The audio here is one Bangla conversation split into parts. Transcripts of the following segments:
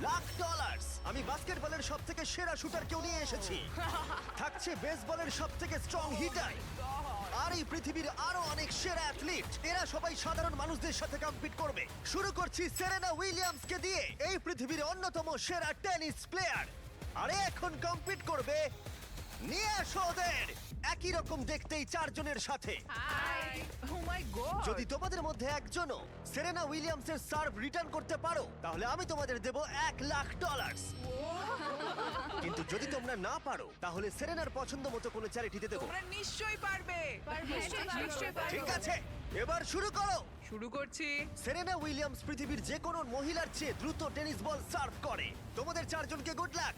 লাখ ডলার। আমি বাস্কেটবলের সব থেকে সেরা শুটার কেউ নিয়ে এসেছি। থাকছে বেসবলের সব থেকে স্ট্রং হিটার, আর এই পৃথিবীর আরো অনেক সেরা অ্যাথলিট। এরা সবাই সাধারণ মানুষদের সাথে কম্পিট করবে। শুরু করছি সেরেনা উইলিয়ামসকে দিয়ে, এই পৃথিবীর অন্যতম সেরা টেনিস প্লেয়ার। আরে এখন কম্পিট করবে, নিয়ে আসো ওদের। একই রকম দেখতেই চারজনের সাথে। হাই ও মাই গড যদি তোমাদের মধ্যে একজনও সেরেনা উইলিয়ামসের সার্ভ রিটার্ন করতে পারো, তাহলে আমি তোমাদের দেব $1,00,000। কিন্তু যদি তোমরা না পারো, তাহলে সেরেনার পছন্দ মতো কোনো চ্যারিটিতে দেবো। তোমরা নিশ্চয়ই পারবে নিশ্চয়ই পারবো। ঠিক আছে, এবার শুরু করো। শুরু করছি সেরেনা উইলিয়ামস পৃথিবীর যে কোনো মহিলার চেয়ে দ্রুত টেনিস বল সার্ভ করে। তোমাদের চারজনকে গুড লাক।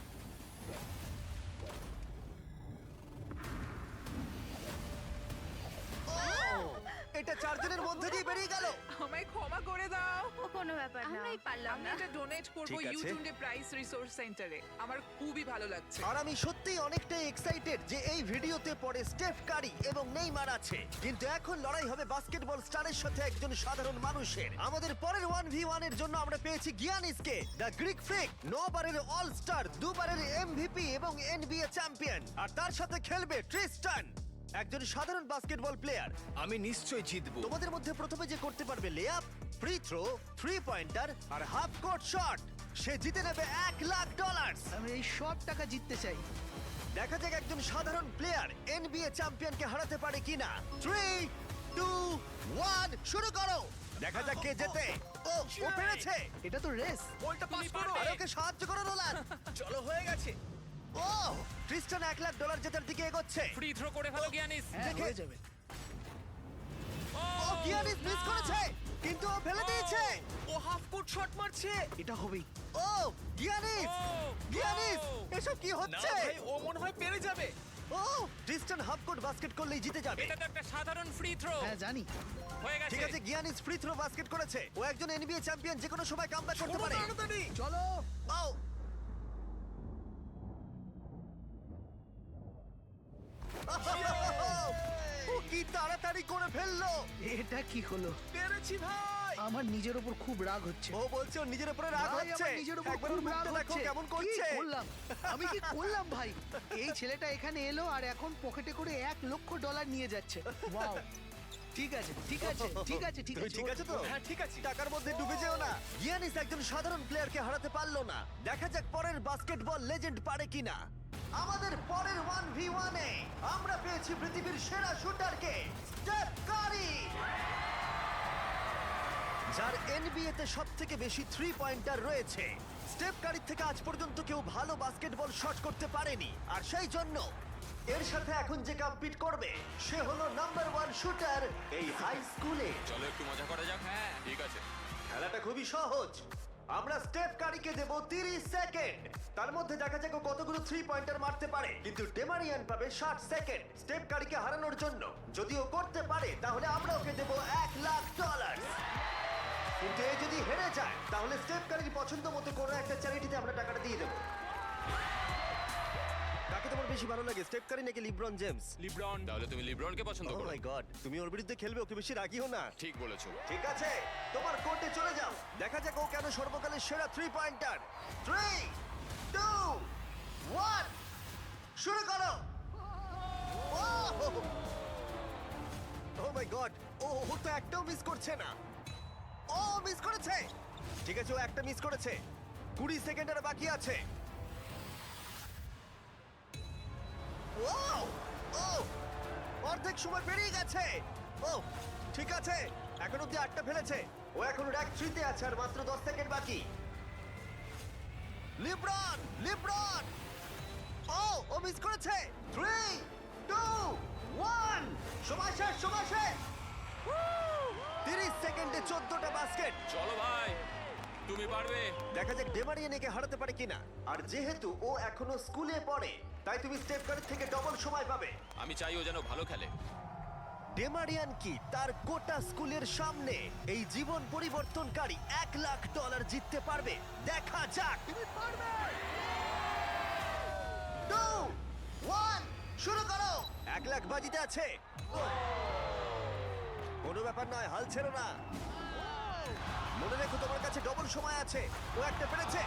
এটা চারজনের মধ্যে দিয়ে বেরিয়ে গেল। আমায় ক্ষমা করে দাও ও কোনো ব্যাপার না আমরাই পারলাম আমি না। এটা ডোনেট করব ঠিক আছে। ইউটিউবে প্রাইস রিসোর্স সেন্টারে আমার খুবই ভালো লাগছে আর আমি সত্যিই অনেকটাই এক্সাইটেড যে এই ভিডিওতে পরে স্টেফ কারি এবং নেইমার আছে, কিন্তু এখন লড়াই হবে বাস্কেটবল স্টারের সাথে একজন সাধারণ মানুষের। আমাদের পরের 1v1 এর জন্য আমরা পেয়েছি গিয়ানিসকে, দ্য গ্রিক ফ্রিক, 9 বারের অল স্টার, 2 বারের এমভিপি এবং এনবিএ চ্যাম্পিয়ন। আর তার সাথে খেলবে ট্রিস্টান, একজন সাধারণ বাস্কেটবল প্লেয়ার। আমি নিশ্চয়ই জিতবো। তোমাদের মধ্যে প্রথমে যে করতে পারবে লেআপ, ফ্রি থ্রো, 3 পয়েন্টার আর হাফ কোর্ট শট, সে জিতে নেবে $1,00,000। আমি এই সব টাকা জিততে চাই। দেখা যাক একজন সাধারণ প্লেয়ার এনবিএ চ্যাম্পিয়নকে হারাতে পারে কিনা। 3, 2, 1 শুরু করো। দেখা যাক কে জেতে। ও পেরেছে। এটা তো রেস। বলটা পাস করো। আর ওকে সাহায্য করো নোলান। চলো হয়ে গেছে। ও ক্রিস্টান $1,00,000 জেতার দিকে এগোচ্ছে। ফ্রি থ্রো করে ফেলো গিয়ানিস। হ্যাঁ দেখে- হয়ে যাবে। ও গিয়ানিস মিস করেছে, কিন্তু ও ফেলে দিয়েছে। ও হাফ কোর্ট শট মারছে। এটা হবেই। ও গিয়ানিস, গিয়ানিস এসব কি না হচ্ছে? ভাই, ও মনে হয় পেরে যাবে। ও ক্রিস্টান হাফ কোর্ট বাস্কেট করলেই জিতে যাবে। এটা তো একটা সাধারণ ফ্রি থ্রো হ্যাঁ জানি। হয়ে গেছে। ঠিক আছে, গিয়ানিস ফ্রি থ্রো বাস্কেট করেছে। ও একজন এনবিএ চ্যাম্পিয়ন, যে কোনো সময় কামব্যাক করতে কোনো পারে। তাড়াতাড়ি। চলো। ও ও কি তাড়াতাড়ি করে ফেললো। এটা কি হলো? পেরেছি ভাই। আমার নিজের উপর খুব রাগ হচ্ছে। ও বলছে ওর নিজের উপরে রাগ ভাই, হচ্ছে। আমার নিজের উপর একবার খুব ওর রাগ মুখটা দেখো হচ্ছে। কেমন কি করছে। করলাম? আমি কি করলাম ভাই? এই ছেলেটা এখানে এলো আর এখন পকেটে করে $1,00,000 নিয়ে যাচ্ছে। ওয়াও। ঠিক আছে ঠিক আছে ঠিক আছে ঠিক তুমি আছে। ঠিক আছে তো? হ্যাঁ ঠিক আছে। টাকার মধ্যে ডুবে যেও না। গিয়ানিস একজন সাধারণ প্লেয়ারকে হারাতে পারলো না। দেখা যাক পরের বাস্কেটবল লেজেন্ড পারে কিনা। আমাদের পরের 1v1 এ আমরা পেয়েছি পৃথিবীর সেরা শুটারকে, স্টেফ কারি, যার এনবিএ তে সবথেকে বেশি 3 পয়েন্টার রয়েছে। স্টেফ কারির থেকে আজ পর্যন্ত কেউ ভালো বাস্কেটবল শট করতে পারেনি, আর সেই জন্য এর সাথে এখন যে কম্পিট করবে সে হলো নাম্বার 1 শুটার এই হাই স্কুলে। চলো একটু মজা করা যাক। হ্যাঁ ঠিক আছে। খেলাটা খুবই সহজ। আমরা স্টেফ কারিকে দেব 30 সেকেন্ড। তার মধ্যে দেখা যাক ও কতগুলো 3 পয়েন্টার মারতে পারে, কিন্তু ডেমারিয়ান পাবে 60 সেকেন্ড স্টেফ কারিকে হারানোর জন্য। যদি ও করতে পারে তাহলে আমরা ওকে দেব $1,00,000। কিন্তু এ যদি হেরে যায় তাহলে স্টেফ কারির পছন্দ মতো কোনো একটা চ্যারিটিতে আমরা টাকাটা দিয়ে দেবো। কাকে তোমার বেশি ভালো লাগে, স্টেফ কারি নাকি লিব্রন জেমস? লিব্রন। তাহলে তুমি লিব্রনকে পছন্দ ও করো। মাই গড, তুমি ওর বিরুদ্ধে খেলবে, ওকে বেশি রাগিও না। ঠিক বলেছো। ঠিক আছে, তোমার কোর্টে চলে যাও। দেখা যাক ও কেন সর্বকালের সেরা 3 পয়েন্টার। 3, 2, 1 শুরু করো। ও মাই গড, ও তো একটাও মিস করছে না। ও মিস করেছে। ঠিক আছে, ও একটা মিস করেছে। 20 সেকেন্ড আর বাকি আছে। ও ও অর্ধেক সময় পেরিয়ে গেছে। ও ঠিক আছে, এখন অব্দি 8টা ফেলেছে। ও এখন র্যাঙ্ক 3 তে আছে আর মাত্র 10 সেকেন্ড বাকি। লিব্রন, লিব্রন, ও মিস করেছে। 3, 2, 1 সময় শেষ, সময় শেষ। 30 সেকেন্ডে 14টা বাস্কেট। চলো ভাই, তুমি পারবে। দেখা যাক ডেমারিয়ান একে হারাতে পারে কিনা। আর যেহেতু ও এখনো স্কুলে পড়ে, তাই তুমি স্টেপ কারের থেকে ডবল সময় পাবে। আমি চাই ও যেন ভালো খেলে। ডেমারিয়ান কি তার গোটা স্কুলের সামনে এই জীবন পরিবর্তনকারী $1,00,000 জিততে পারবে? দেখা যাক। 2, 1 শুরু করো। $1,00,000 বাজিতে আছে। কোনো ব্যাপার নয়, হাল ছেড়ো না। মনে রেখো তোমার কাছে ডবল সময় আছে। ও একটা পেরেছে।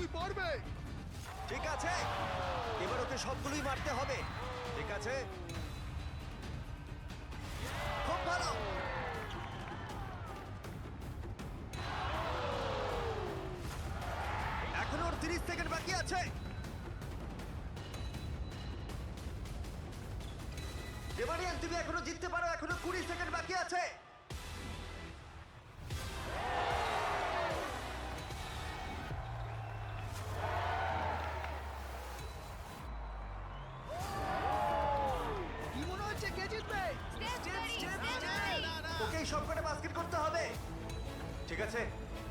তুমি পারবে। ঠিক আছে, এবার ওকে সবগুলোই মারতে হবে। ঠিক আছে, খুব ভালো। এখনো ওর 30 সেকেন্ড বাকি আছে। ডেমারিয়ান, তুমি এখনো জিততে পারো, এখনো 20 সেকেন্ড বাকি আছে। কি মনে হচ্ছে কে জিতবে? ওকে সব কটা বাস্কেট করতে হবে। ঠিক আছে,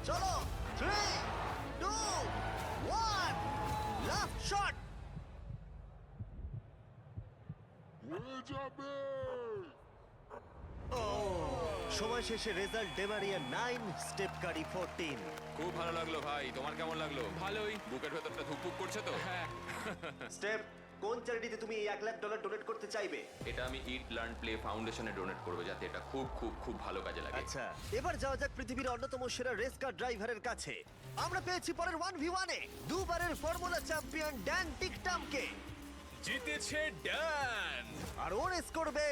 চলো। 3 2 1 লাস্ট শট। সময় শেষে রেজাল্ট ডেমারিয়ান 9, স্টেপ কারি 14। খুব ভালো লাগলো ভাই, তোমার কেমন লাগলো? ভালোই। বুকের ভেতরটা ধুকপুক করছে তো? হ্যাঁ। স্টেপ, কোন চ্যারিটিতে তুমি এই $1,00,000 ডোনেট করতে চাইবে? এটা আমি ইট লার্ন প্লে ফাউন্ডেশনে ডোনেট করবো, যাতে এটা খুব খুব খুব ভালো কাজে লাগে। আচ্ছা, এবার যাওয়া যাক পৃথিবীর অন্যতম সেরা রেস কার ড্রাইভারের কাছে। আমরা পেয়েছি পরের 1v1 এ দুবারের ফর্মুলা চ্যাম্পিয়ন ড্যান টিকটামকে। জিতেছে ড্যান। আর ও রেস করবে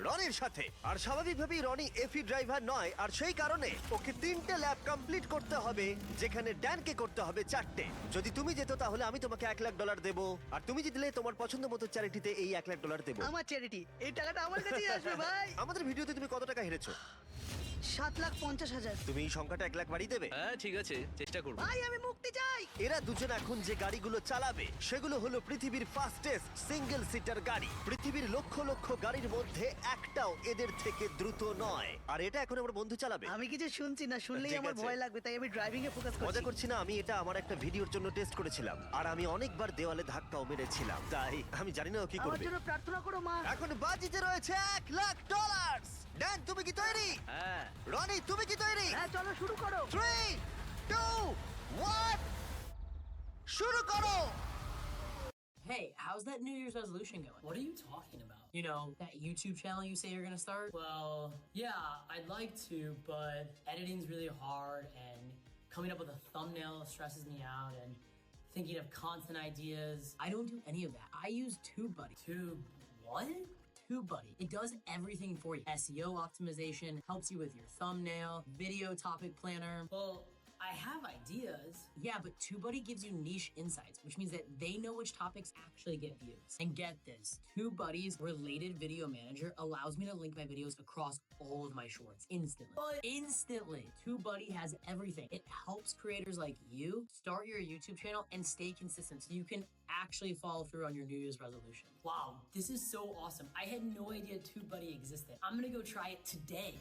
রনির সাথে। আর স্বাভাবিকভাবেই রনি এফি ড্রাইভার নয়, আর সেই কারণে ওকে 3টে ল্যাব কমপ্লিট করতে হবে, যেখানে ড্যানকে করতে হবে 4টে। যদি তুমি যেত তাহলে আমি তোমাকে $1,00,000 দেবো, আর তুমি জিতলে তোমার পছন্দ মতো চ্যারিটিতে এই $1,00,000 দেবো। আমার চ্যারিটি, এই টাকাটা আমার কাছেই আসবে ভাই। আমাদের ভিডিওতে তুমি কত টাকা হেরেছো? 7,50,000। তুমি এই সংখ্যাটা 1,00,000 বাড়িয়ে দেবে? হ্যাঁ ঠিক আছে, চেষ্টা করব। ভাই আমি মুক্তি চাই। এরা দুজন এখন যে গাড়িগুলো চালাবে সেগুলো হলো পৃথিবীর ফাস্টেস্ট সিঙ্গেল সিটার গাড়ি। পৃথিবীর লক্ষ লক্ষ গাড়ির মধ্যে একটাও এদের থেকে দ্রুত নয়। আর এটা এখন আমার বন্ধু চালাবে। আমি কিছু শুনছি না, শুনলেই ঠিক আমার আছে। ভয় লাগবে, তাই আমি ড্রাইভিং এ ফোকাস মজা করছি। করছি না, আমি এটা আমার একটা ভিডিওর জন্য টেস্ট করেছিলাম, আর আমি অনেকবার দেওয়ালে ধাক্কাও মেরেছিলাম, তাই আমি জানি না ও কি আমার করবে। জন্য প্রার্থনা করো মা। এখন বাজিতে রয়েছে $1,00,000। ড্যান, তুমি কি তৈরি? হ্যাঁ। রনি, তুমি কি তৈরি? হ্যাঁ চলো শুরু করো। 3 2 1 শুরু করো। Hey, how's that New Year's resolution going? What are you talking about? You know, that YouTube channel you say you're gonna start? Well, yeah, I'd like to, but editing's really hard and coming up with a thumbnail stresses me out and thinking of content ideas. I don't do any of that. I use TubeBuddy. Tube, what? TubeBuddy. It does everything for you. SEO optimization, helps you with your thumbnail, video topic planner. Well, I have ideas. Yeah, but TubeBuddy gives you niche insights, which means that they know which topics actually get views. And get this, TubeBuddy's related video manager allows me to link my videos across all of my shorts instantly. Instantly! TubeBuddy has everything. It helps creators like you start your YouTube channel and stay consistent so you can actually follow through on your New Year's resolution. Wow, this is so awesome. I had no idea TubeBuddy existed. I'm gonna go try it today.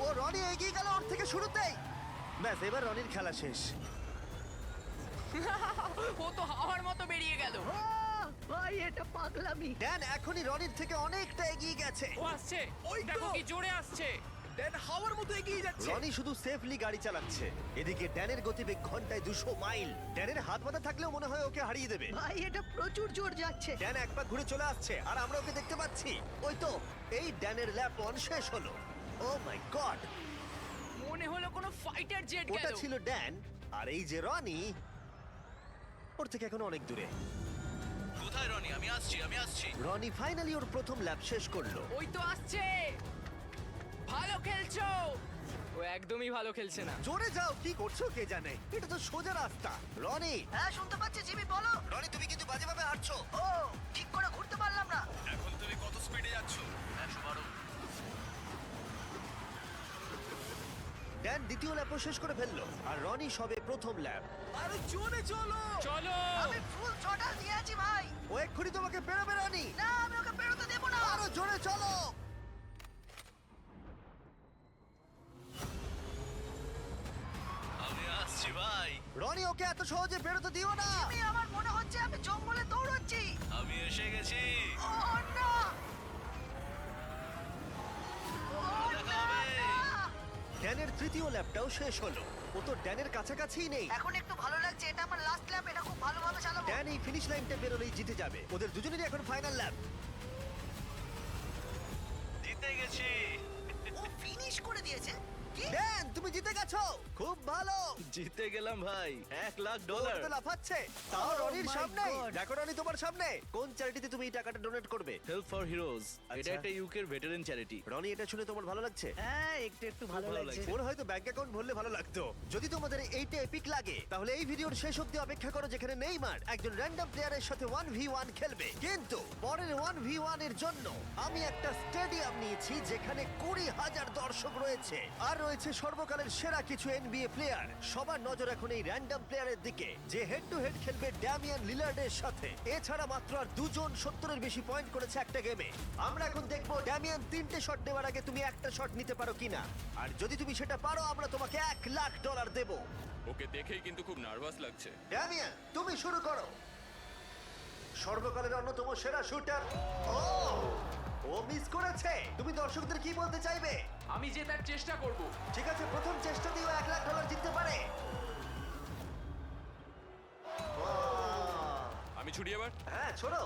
ও রনি এগিয়ে গেল ওর থেকে শুরুতেই। ব্যাস, এবার রনির খেলা শেষ। ও তো হাওয়ার মতো বেরিয়ে গেল। ভাই এটা পাগলামি। ড্যান এখনই রনির থেকে অনেকটা এগিয়ে গেছে। ও আসছে, ওই তো। দেখো কি জোরে আসছে। ড্যান হাওয়ার মতো এগিয়ে যাচ্ছে। রনি শুধু সেফলি গাড়ি চালাচ্ছে, এদিকে ড্যানের গতিবেগ ঘন্টায় 200 মাইল। ড্যানের হাত বাঁধা থাকলেও মনে হয় ওকে হারিয়ে দেবে। ভাই এটা প্রচুর জোর যাচ্ছে। ড্যান এক পা ঘুরে চলে আসছে, আর আমরা ওকে দেখতে পাচ্ছি। ওই তো, এই ড্যানের ল্যাপ 1 শেষ হলো। ও মাই গড, মনে হলো কোনো ফাইটার জেট ওটা গেল। ছিল ড্যান, আর এই যে রনি, ওর থেকে এখন অনেক দূরে। কোথায় রনি? আমি আসছি। রনি ফাইনালি ওর প্রথম ল্যাপ শেষ করলো। ওই তো আসছে। ভালো খেলছো। ও একদমই ভালো খেলছে না। জোরে যাও, কি করছো কে জানে, এটা তো সোজা রাস্তা। রনি, হ্যাঁ শুনতে পাচ্ছি জিমি, বলো। রনি তুমি কিন্তু বাজেভাবে হাঁটছো। ও ঠিক করে ঘুরতে পারলাম না। এখন তুমি কত স্পিডে যাচ্ছ? 112। ড্যান দ্বিতীয় ল্যাপও শেষ করে ফেললো, আর রনি সবে প্রথম ল্যাপ। আরে জোরে চলো। চলো। আমি ফুল থ্রটল দিয়ে আছি ভাই। ও এক্ষুনি তোমাকে বেরোবে রনি। না আমি ওকে বেরোতে দেবো না। আরো জোরে চলো। আমি আসছি ভাই। রনি ওকে এত সহজে বেরোতে দিও না। আমি আমার মনে হচ্ছে আমি জঙ্গলে দৌড়চ্ছি। আমি এসে গেছি। ও না। ও দেখা না, হবে। না। ড্যানের তৃতীয় ল্যাপটাও শেষ হলো। ও তো ড্যানের কাছাকাছিই নেই। এখন একটু ভালো লাগছে, এটা আমার লাস্ট ল্যাপ, এটা খুব ভালোভাবে চালাবো। ড্যান এই ফিনিশ লাইনটা বেরোলেই জিতে যাবে। ওদের দুজনেরই এখন ফাইনাল ল্যাপ। জিতে গেছি। ও ফিনিশ করে দিয়েছে কি ড্যান, তুমি জিতে গেছো, খুব ভালো। জিতে গেলাম ভাই, $1,00,000 ওরা তো লাফাচ্ছে, তাও Oh রনির my সামনে। God! দেখো রনি তোমার সামনে। কোন চ্যারিটিতে তুমি এই টাকাটা ডোনেট করবে? হেল্প ফর হিরোজ, এটা আচ্ছা। একটা ইউকের ভেটারেন চ্যারিটি। রনি, এটা শুনে তোমার ভালো লাগছে? হ্যাঁ একটু একটু ভালো ভালো লাগছে লাগছে। ওর হয়তো ব্যাংক অ্যাকাউন্ট ভরলে ভালো লাগতো। যদি তোমাদের এইটা এপিক লাগে তাহলে এই ভিডিওর শেষ অবধি অপেক্ষা করো, যেখানে নেইমার একজন র্যান্ডম প্লেয়ারের সাথে 1v1 খেলবে। কিন্তু পরের 1v1 এর জন্য আমি একটা স্টেডিয়াম নিয়েছি যেখানে 20,000 দর্শক রয়েছে, আর রয়েছে সর্বকালের সেরা কিছু এনবিএ প্লেয়ার। সবার নজর এখন এই র্যান্ডম প্লেয়ারের দিকে, যে হেড টু হেড খেলবে ড্যামিয়ান লিলার্ডের সাথে। এছাড়া মাত্র আর 2 জন 70-এর বেশি পয়েন্ট করেছে একটা গেমে। আমরা এখন দেখবো ড্যামিয়ান 3টে শট নেওয়ার আগে তুমি একটা শট নিতে পারো কিনা, আর যদি তুমি সেটা পারো আমরা তোমাকে $1,00,000 দেবো। ওকে দেখেই কিন্তু খুব নার্ভাস লাগছে। ড্যামিয়ান, তুমি শুরু করো। সর্বকালের অন্যতম সেরা শুটার। ও মিস করেছে। তুমি দর্শকদের কি বলতে চাইবে? আমি জেতার চেষ্টা করব। ঠিক আছে, প্রথম চেষ্টাতেই ও $1,00,000 জিততে পারে। আমি ছুটি এবার। হ্যাঁ, ছোড়ো।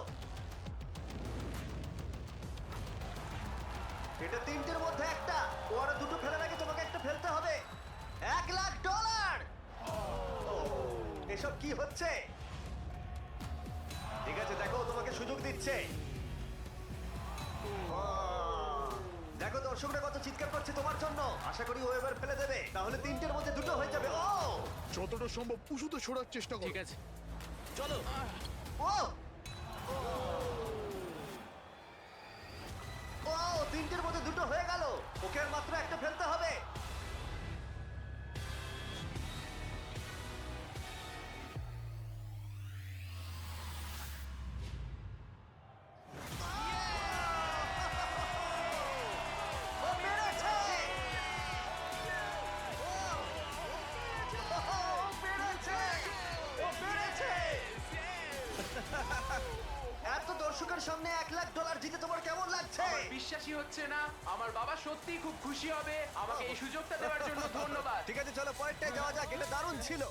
এটা 3টের মধ্যে একটা। ও আরো 2টো ফেলার আগে তোমাকে একটা ফেলতে হবে। $1,00,000! এসব কি হচ্ছে? ঠিক আছে, দেখো, ও তোমাকে সুযোগ দিচ্ছে। দেখো দর্শকরা কত চিৎকার করছে তোমার জন্য। আশা করি ও এবার ফেলে দেবে, তাহলে 3টের মধ্যে 2টো হয়ে যাবে। ও যতটা সম্ভব উঁচুতে ছোড়ার চেষ্টা করো। ঠিক আছে। চলো। ও ও 3টের মধ্যে 2টো হয়ে গেল। ওকে আর মাত্র একটা ফেলতে হবে। ও পেরেছে! ও পেরেছে! ও পেরেছে! এত দর্শকের সামনে $1,00,000 জিতে তোমার কেমন লাগছে? বিশ্বাসই হচ্ছে না, আমার বাবা সত্যিই খুব খুশি হবে। আমাকে এই সুযোগটা দেওয়ার জন্য ধন্যবাদ। ঠিক আছে, চলো পরেরটায় যাওয়া যাক। এটা দারুণ ছিল।